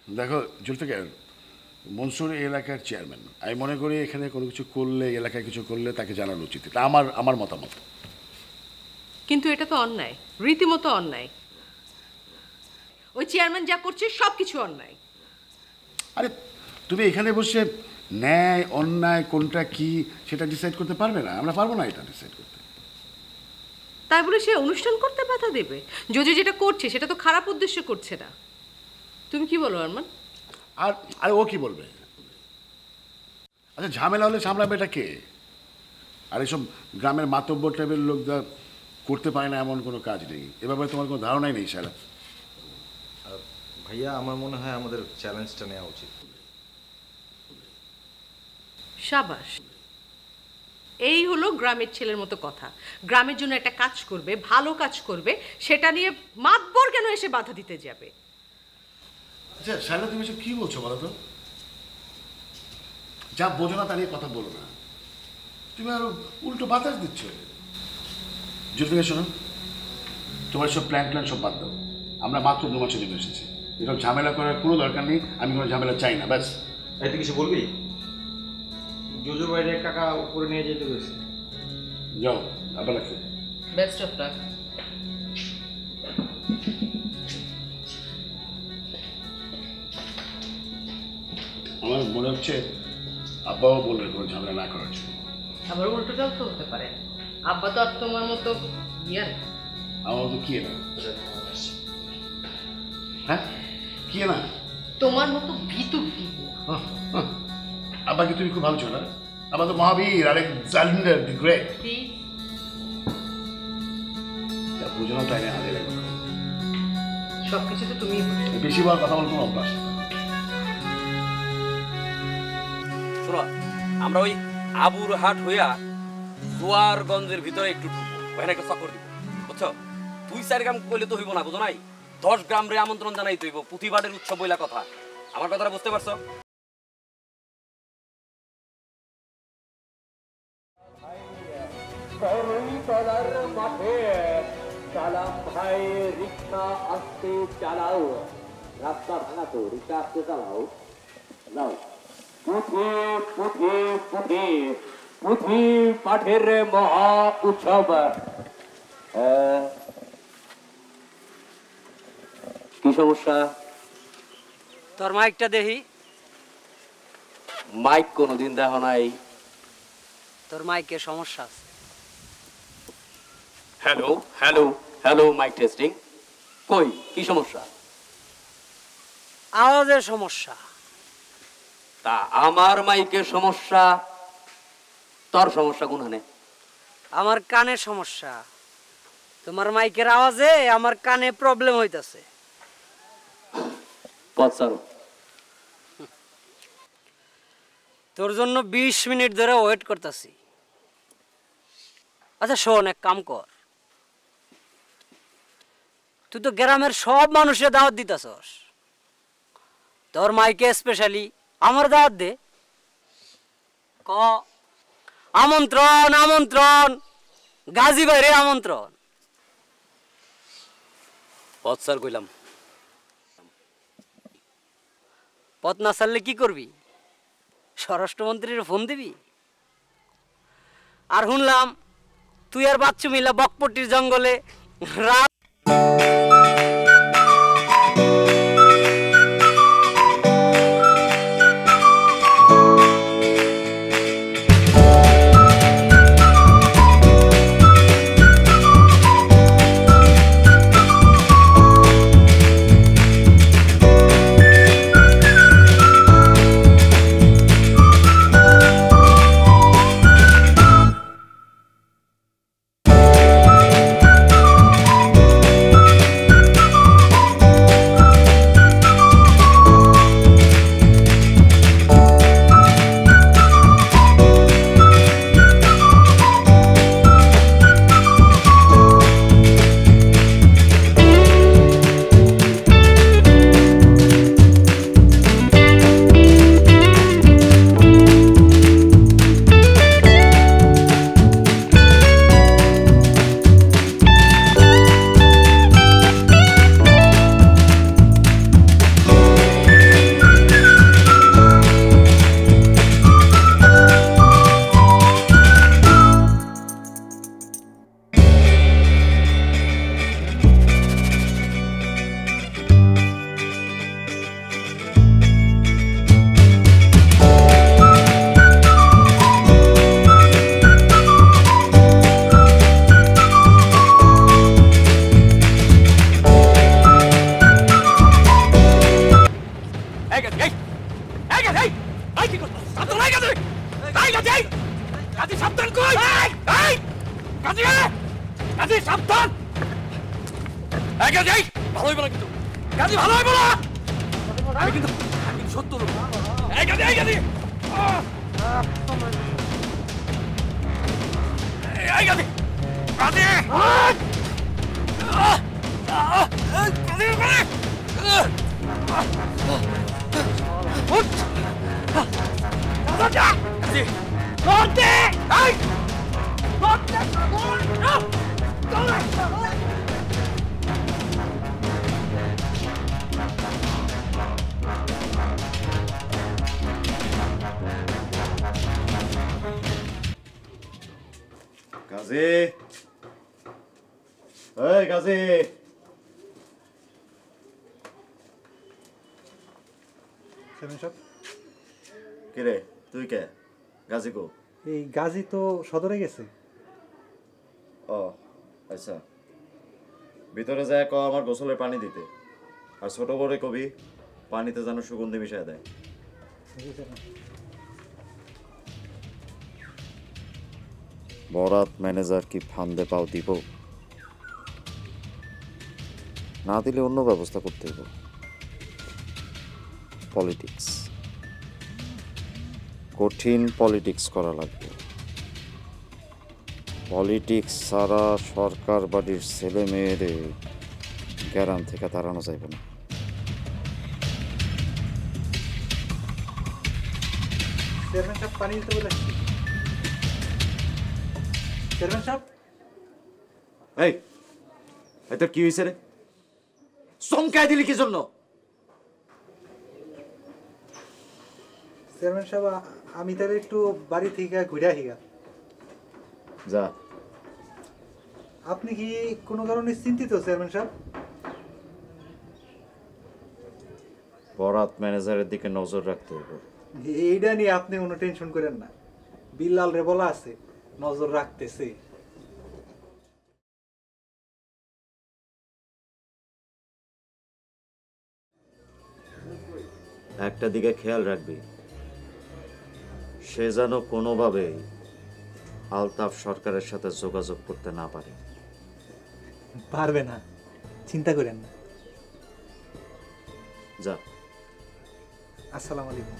দেখো জুলফিকার, মনসুর এই এলাকার চেয়ারম্যান। আমি মনে করি এখানে কোনো কিছু করলে, এলাকায় কিছু করলে তাকে জানানো উচিত। এটা আমার মতামত। কিন্তু এটা তো অন্যায়, রীতিমতো অন্যায়। ওই চেয়ারম্যান যা করছে সব কিছু অন্যায়। আরে তুমি এখানে বসে ন্যায় অন্যায় কোনটা কি সেটা ডিসাইড করতে পারবে না? আমরা পারবো না এটা ডিসাইড করতে। তাই বলে সে অনুষ্ঠান করতে বাধা দেবে? যদি যেটা করছে সেটা তো খারাপ উদ্দেশ্য করছে না। তুমি কি বলো আরমান? আর ও কি বলবে? আচ্ছা, ঝামেলা হলে সামলাবে এটা কে? আর এসব গ্রামের মাতব্বর টাইপের লোকরা করতে পারে না এমন কোনো কাজ নেই। এ ব্যাপারে তোমার কোনো ধারণাই নেই শালা। ভাইয়া, আমার মনে হয় আমাদের চ্যালেঞ্জটা নেওয়া উচিত। সাবাস, এই হলো গ্রামের ছেলের মতো কথা। গ্রামের জন্য একটা কাজ করবে, ভালো কাজ করবে, সেটা নিয়ে মাতবর কেন এসে বাধা দিতে যাবে? আচ্ছা শালা, তুমি এসব কি বলছো বলো তো? যা বোঝো না তা নিয়ে কথা বলো না। তুমি আরো উল্টো বাতাস দিচ্ছ। জুলফিকার শোনো, তোমার সব প্ল্যান সব বাদ দাও। আমরা মাত্র 2 মাসের জন্য এসেছি। এরকম ঝামেলা করার কোনো দরকার নেই। আমি কোনো ঝামেলা চাই না, ব্যাস। এতে কিছু বলবি? জোজো বাইরে কাকা উপরে নিয়ে যেতে গেছে। যাও, আবার রাখো। Best of luck. আমার মনে হচ্ছে আব্বাও বললেন কোনো ঝামেলা না করার জন্য। আবার উল্টোটাও তো হতে পারে। আব্বা তো আর তোমার মতো ইয়ে না। আমার তো কি না? হ্যাঁ, কি না? তোমার মতো ভিতুর দিব। আব্বাকে তুমি খুব ভাবছো না? আবার তো মহাবীর, আরেক জালিন্ডার দি গ্রেট। যা বুঝো না তাই না, আগে লাগবে। সবকিছু তো তুমি বেশি বার কথা বল কোনো অভ্যাস। শোনো, আমরা ওই আবুর হাট হইয়া জোয়ারগঞ্জের ভিতরে একটু ঢুকবো, ওখানে একটা চক্কর দিব, বুঝছো? 2-4 গ্রাম কইলে তো হইব না, বুঝো নাই? 10 গ্রাম রে আমন্ত্রণ জানাই তো হইব, পুঁথিবাটের উৎসব বইলা কথা। আমার কথাটা বুঝতে পারছো? মাঠে সালাম ভাই, রিক্সা আস্তে চালাও, রাস্তা ভাঙা তো, রিক্সা আস্তে চালাও। যাও, পুঁথি পুঁথি পুঁথি পুঁথি পাঠের মহা উৎসব। কি সমস্যা? তোর মাইকটা দেখি। মাইক কোনোদিন দেখো নাই? তোর মাইকের সমস্যা আছে। Hello hello hello, mike testing. কই, কি সমস্যা? আওয়াজের সমস্যা। তা আমার মাইকের সমস্যা, তোর সমস্যা কোনখানে? আমার কানের সমস্যা। তোমার মাইকের আওয়াজে আমার কানে প্রবলেম হইতাছে। তোর জন্য 20 মিনিট ধরে ওয়েট করতেছি। আচ্ছা শোন, এক কাম কর, তুই তো গ্রামের সব মানুষের দাওয়াত দিতেছস, তোর মাইকে স্পেশালি আমার দাওয়াত দে। ক আমন্ত্রণ আমন্ত্রণ, গাজী বাইরে আমন্ত্রণ। পথ স্যার কইলাম। পথ না ছাড়লে কি করবি? স্বরাষ্ট্রমন্ত্রীর ফোন দিবি? আর শুনলাম তুই আর বাচ্চু মিলা বকপট্টির জঙ্গলে রাত সাবধান কই এই কাজী কাজী সাবধান এই কাজী ভালো হইব না কিন্তু কাজী ভালো হইব না আমি কিন্তু সত্য লোক এই কাজী এই কাজী এই কাজী কাজী কাজী এই কাজী কে রে তুই কে গাজী কো এই গাজী তো সদরে গেছে। ও আচ্ছা ভিতরে যায় ক আমার গোসলের পানি দিতে আর ছোট করে কবি পানিতে যেন সুগন্ধি মিশায় দেয়। বরাত ম্যানেজার কি ফান্দে পাও দিব না দিলে অন্য ব্যবস্থা করতে হবে। পলিটিক্স কঠিন পলিটিক্স করা লাগবে। পলিটিক্স ছাড়া সরকার বাড়ির ছেলে মেয়েরে গ্যারাম থেকে তাড়ানো যাবে না। চেয়ারম্যান সাহেব পানি দিতে বলে। চেয়ারম্যান সাহেব এই তোর কি হয়েছে রে? চমকায় দিলি কি জন্য? চেয়ারম্যান সাহেব আমি তাহলে একটু বাড়ি থেকে ঘুরে আসি। যা। আপনি কি কোনো কারণে চিন্তিত চেয়ারম্যান সাহেব? বরাত ম্যানেজারের দিকে নজর রাখতে হবে। এইটা নিয়ে আপনি কোনো টেনশন করেন না, বিল্লাল রে বলা আছে নজর রাখতেছে। একটা দিকে খেয়াল রাখবি, সে যেন কোনোভাবেই আলতাফ সরকারের সাথে যোগাযোগ করতে না পারে। পারবে না, চিন্তা করেন না। যা। আসসালামু আলাইকুম।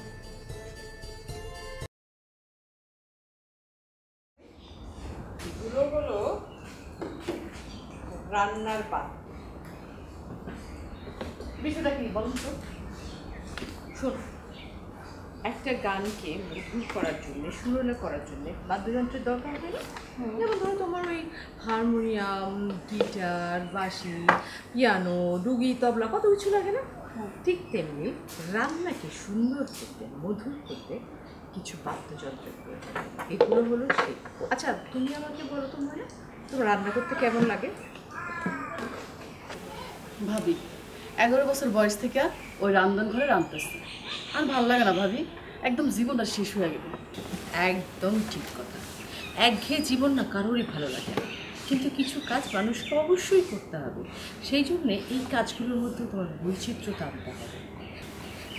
এগুলো হলো রান্নার পাত। বিষয়টা কি বলুন তো? শোন, একটা গানকে মধুর করার জন্য, সুরেলা করার জন্য বাদ্যযন্ত্রের দরকার হয় না? যেমন ধরো তোমার ওই হারমোনিয়াম, গিটার, বাঁশি, পিয়ানো, ডুগি, তবলা, কত কিছু লাগে না? ঠিক তেমনি রান্নাকে সুন্দর করতে, মধুর করতে কিছু বাদ্যযন্ত্র প্রয়োজন। এগুলো হলো সেই। আচ্ছা তুমি আমাকে বলো তো মানে তোমার রান্না করতে কেমন লাগে? ভাবি 11 বছর বয়স থেকে ওই রান্নার ঘরে রাঁধতেছে, আর ভালো লাগে না ভাবি, একদম জীবনটা শেষ হয়ে গেল। একদম ঠিক কথা। একঘেয়ে জীবন না কারোরই ভালো লাগে না, কিন্তু কিছু কাজ মানুষকে অবশ্যই করতে হবে। সেই জন্যে এই কাজগুলোর মধ্যে তোমার বৈচিত্র্যতা আনতে হবে।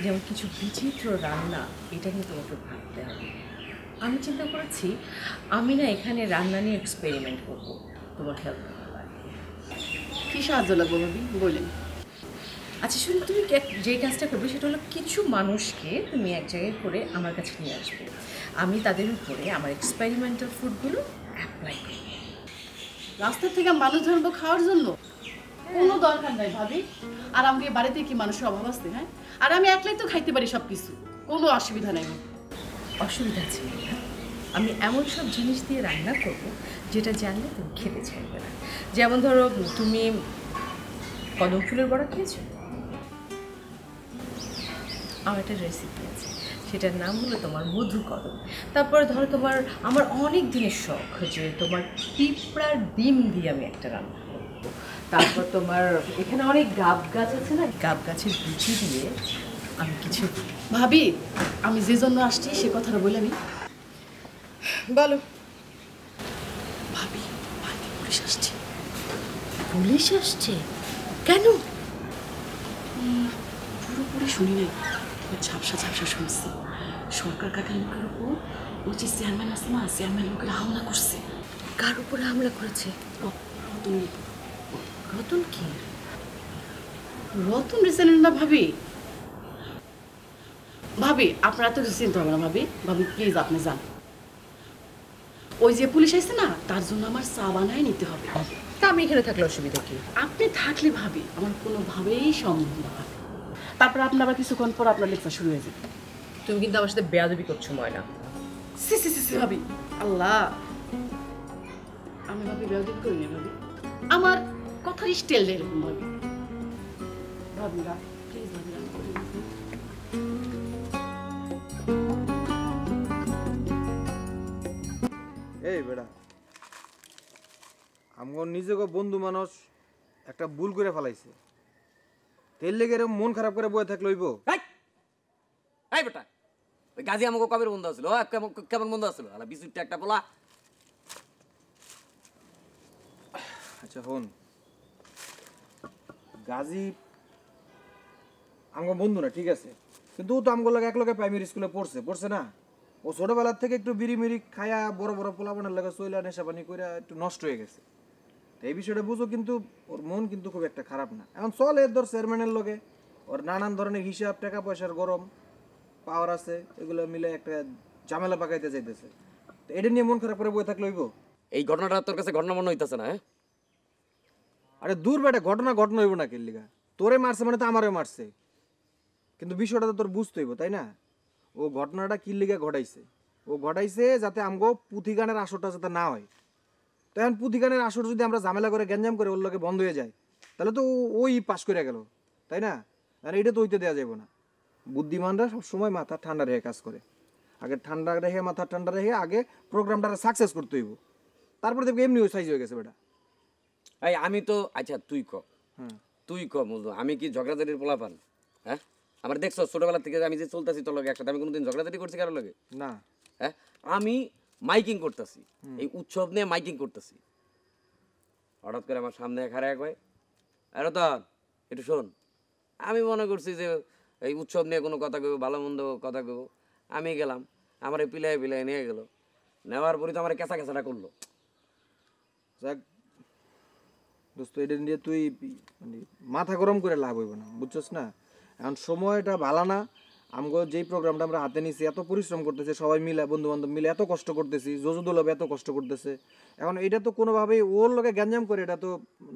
যেমন কিছু বিচিত্র রান্না, এটা নিয়ে তোমাকে ভাবতে হবে। আমি চিন্তা করেছি আমি না এখানে রান্না নিয়ে এক্সপেরিমেন্ট করবো, তোমার হেল্প করতে। কি সাহায্য লাগবে ভাবি বলেন? আচ্ছা শুনে তুমি যে কাজটা করবে সেটা হলো কিছু মানুষকে তুমি এক জায়গায় করে আমার কাছে নিয়ে আসবে। আমি তাদের উপরে আমার এক্সপেরিমেন্টাল ফুডগুলো অ্যাপ্লাই করব। রাস্তার থেকে মানুষ ধরবো খাওয়ার জন্য? কোনো দরকার নাই ভাবি। আর আমাকে বাড়িতে কি মানুষের অভাব আছে? হ্যাঁ, আর আমি একলাই তো খাইতে পারি সব কিছু, কোনো অসুবিধা নাই। অসুবিধা আছে না, আমি এমন সব জিনিস দিয়ে রান্না করব যেটা জানলে তুমি খেতে চাইবে না। যেমন ধরো তুমি কদম ফুলের বড়া খেয়েছো? আমার একটা রেসিপি আছে, সেটার নাম হলো তোমার মধু কদম। তারপরে ধরো তোমার আমার অনেক দিনের শখ যে তোমার পিঁপড়ার ডিম দিয়ে আমি একটা রান্না করবো। তারপর তোমার এখানে অনেক গাব গাছ আছে না, গাব গাছের বিচি দিয়ে আমি কিছু। ভাবি আমি যে জন্য আসছি সে কথাটা বলে আমি। বলো। ভাবি বাড়িতে পুলিশ আসছে। পুলিশ আসছে? কেন? পুরোপুরি শুনি নাই, ঝাপসা ঝাপসা শুনছি। সরকার কাকার লোকের উপর ওই যে চেয়ারম্যান আছে না, চেয়ারম্যান লোকের হামলা করছে। কার উপরে হামলা করেছে? রতন। রতন কি? রতন রিসেন্ট না ভাবি? ভাবি আপনারা তো চিন্তা হবে না ভাবি, ভাবি প্লিজ আপনি যান। ওই যে পুলিশ আসছে না, তার জন্য আমার চা বানায় নিতে হবে। তা আমি এখানে থাকলে অসুবিধা কি? আপনি থাকলে ভাবি আমার কোনোভাবেই সম্ভব না ভাবি। তারপর আপনার আবার কিছুক্ষণ পর আপনার লেকচার শুরু হয়ে যাবে। তুমি কিন্তু আমার সাথে বেয়াদবি করছো ময়না। সি সি সি সি ভাবি, আল্লাহ, আমি ভাবি বেয়াদবি করিনি ভাবি, আমার কথার স্টাইল এরকম ভাবি। ভাবিরা প্লিজ ভাবিরা এই বেড়া আমার নিজেকে বন্ধু মানুষ একটা ভুল করে ফেলাইছে, তেল লেগে এরকম মন খারাপ করে বয়ে থাকলে হইব? এই বেটা, ওই গাজী আমাকে কবের বন্ধু আসলো? কেমন বন্ধু আসলো? আলা বিশুটটা একটা বলা। আচ্ছা হন, গাজী আমার বন্ধু না ঠিক আছে, কিন্তু ও তো আমার লাগে এক লগে প্রাইমারি স্কুলে পড়ছে না? ও ছোটবেলার থেকে একটু বিড়ি মিড়ি খায়া বড় বড় পোলাপানের লাগে চইলা নেশা পানি করে একটু নষ্ট হয়ে গেছে। এই বিষয়টা বুঝো, কিন্তু ওর মন কিন্তু খুব একটা খারাপ না। এখন চলে ধর চেয়ারম্যানের লগে, ওর নানান ধরনের হিসাব, টাকা পয়সার গরম পাওয়ার আছে, এগুলো মিলে একটা ঝামেলা পাকাইতে যাইতেছে। তো এটা নিয়ে মন খারাপ করে বই থাকলে হইব? এই ঘটনাটা তোর কাছে ঘটনা মনে হইতেছে না? আরে দূর বেটা, ঘটনা হইব না কিল্লিগা? তোরে মারছে মানে তো আমারও মারছে, কিন্তু বিষয়টা তো তোর বুঝতে হইব তাই না? ও ঘটনাটা কিল্লিগা ঘটাইছে, ও ঘটাইছে যাতে আমগো পুঁথিগানের আসরটা যাতে না হয়। তো এখন পুঁথিগানের আসর যদি আমরা ঝামেলা করে গ্যাঞ্জাম করে ওর লোকে বন্ধ হয়ে যায়, তাহলে তো ওই পাস করে গেল তাই না? আর এটা তো হইতে দেওয়া যাবে না। বুদ্ধিমানরা সবসময় মাথা ঠান্ডা রেখে কাজ করে। আগে ঠান্ডা রেখে, মাথা ঠান্ডা রেখে আগে প্রোগ্রামটা সাকসেস করতে হইব, তারপরে দেখবি এমনি সাইজ হয়ে গেছে বেটা। এই আমি তো, আচ্ছা তুই ক বুঝলো, আমি কি ঝগড়াঝাটির পোলা পান? হ্যাঁ, আমার দেখছো ছোটবেলা থেকে আমি যে চলতেছি তোর লগে একসাথে, আমি কোনোদিন ঝগড়াঝাটি করছি কারোর লগে? না। হ্যাঁ, আমি মাইকিং করতেছি, এই উৎসব নিয়ে মাইকিং করতেছি, হঠাৎ করে আমার সামনে খারাপ কয়, আরে তো একটু শোন। আমি মনে করছি যে এই উৎসব নিয়ে কোনো কথা কইব, ভালো মন্দ কথা কইব। আমি গেলাম, আমার এই পিলাই নিয়ে গেল, নেওয়ার পরই তো আমার কেঁচাটা করলো। যাক দোস্ত, এটা নিয়ে তুই মানে মাথা গরম করে লাভ হইব না, বুঝছস না? এখন সময়টা ভালো না। আমগো যেই প্রোগ্রামটা আমরা হাতে নিছি, এত পরিশ্রম করতেছে সবাই মিলে, বন্ধু বান্ধব মিলে এত কষ্ট করতেছি, জজুদুলভ এত কষ্ট করতেছে, এখন এটা তো কোনোভাবেই ওর লগে গ্যাঞ্জাম করে এটা তো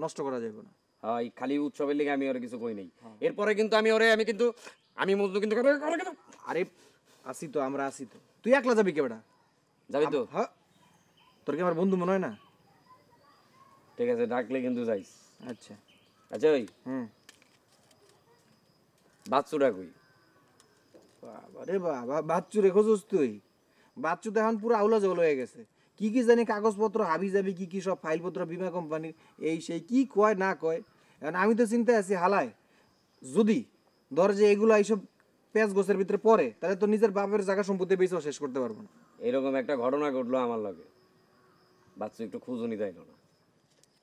নষ্ট করা যাবে না। হয় খালি উৎসবের লিগে আমি ওরে কিছু কই নাই। এরপরে কিন্তু আমি মজনু কিন্তু আরে আসি তো, আমরা আসি তো। তুই একলা যাবি কে বেটা? যাবি তো? হ্যাঁ, তোর কি আমার বন্ধু মনে হয় না? ঠিক আছে, ডাকলে কিন্তু যাইস। আচ্ছা আচ্ছা, ওই বাচ্চুটা কই? বাবা রে বাবা, বাচ্চু রেখোছিস তুই? বাচ্চু তো এখন পুরো আউলা জল হয়ে গেছে। কি কি জানি কাগজপত্র হাবি যাবি, কি কি সব ফাইলপত্র বীমা কোম্পানির, এই সেই কি কয় না কয়। এখন আমি তো চিন্তায় আছি, হালায় যদি ধর যে এগুলো এইসব পেঁয়াজ গোছের ভিতরে পড়ে, তাহলে তো নিজের বাপের জায়গা সম্পত্তি বেঁচেও শেষ করতে পারবো না। এরকম একটা ঘটনা ঘটলো আমার লগে, বাচ্চু একটু খুঁজুনি দেয় না,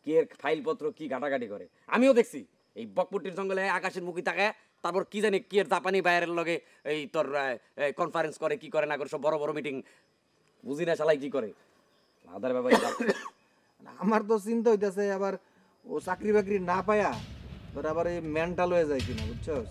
কি এর ফাইলপত্র কি ঘাটাঘাটি করে। আমিও দেখছি এই বকপুটির জঙ্গলে আকাশের মুখী তাকায়, তারপর কি জানি কি এর জাপানি বাইরের লগে এই তোর কনফারেন্স করে, কি করে না করে, সব বড় বড় মিটিং, বুঝি না শালাই কি করে আদার ব্যাপারে। আমার তো চিন্তা হইতেছে আবার ও চাকরি বাকরি না পায়া তোর আবার এই মেন্টাল হয়ে যায় কিনা, বুঝছস?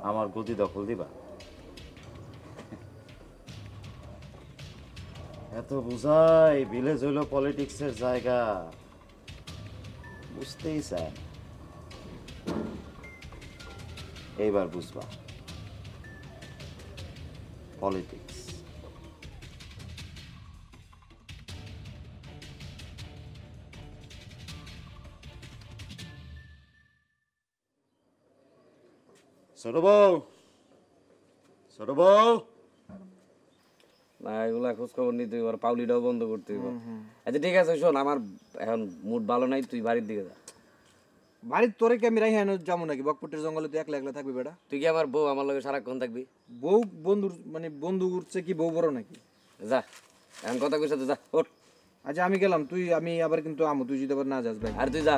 আমার গদি দখল দিবা? এত বুঝাই ভিলেজ হইল পলিটিক্সের জায়গা, বুঝতেই চায়। এইবার বুঝবা পলিটিক্স। ছোট বউ, ছোট বউ, না এগুলা খোঁজ খবর নিতে হইব, আর পাউলিটাও বন্ধ করতে হইব। আচ্ছা ঠিক আছে, শোন আমার এখন মুড ভালো নাই, তুই বাড়ির দিকে যা। বাড়ির তোরে কি আমি রাই হেন যাবো নাকি? বকপুটের জঙ্গলে তুই একলা একলা থাকবি বেটা? তুই কি আমার বউ আমার লগে সারাক্ষণ থাকবি? বউ বন্ধুর মানে বন্ধু উঠছে কি বউ বড় নাকি? যা এখন কথা কইছ তো, যা ওঠ। আচ্ছা আমি গেলাম, আমি আবার কিন্তু আমু, তুই যদি আবার না যাস ভাই। আর তুই যা।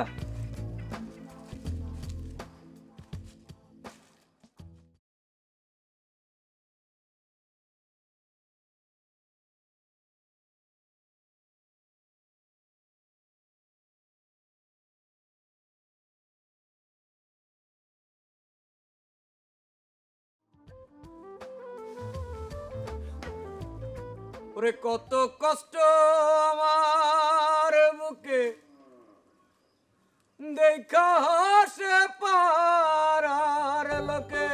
ওরে কত কষ্ট আমার বুকে দেখা হাসে পারার লোকে,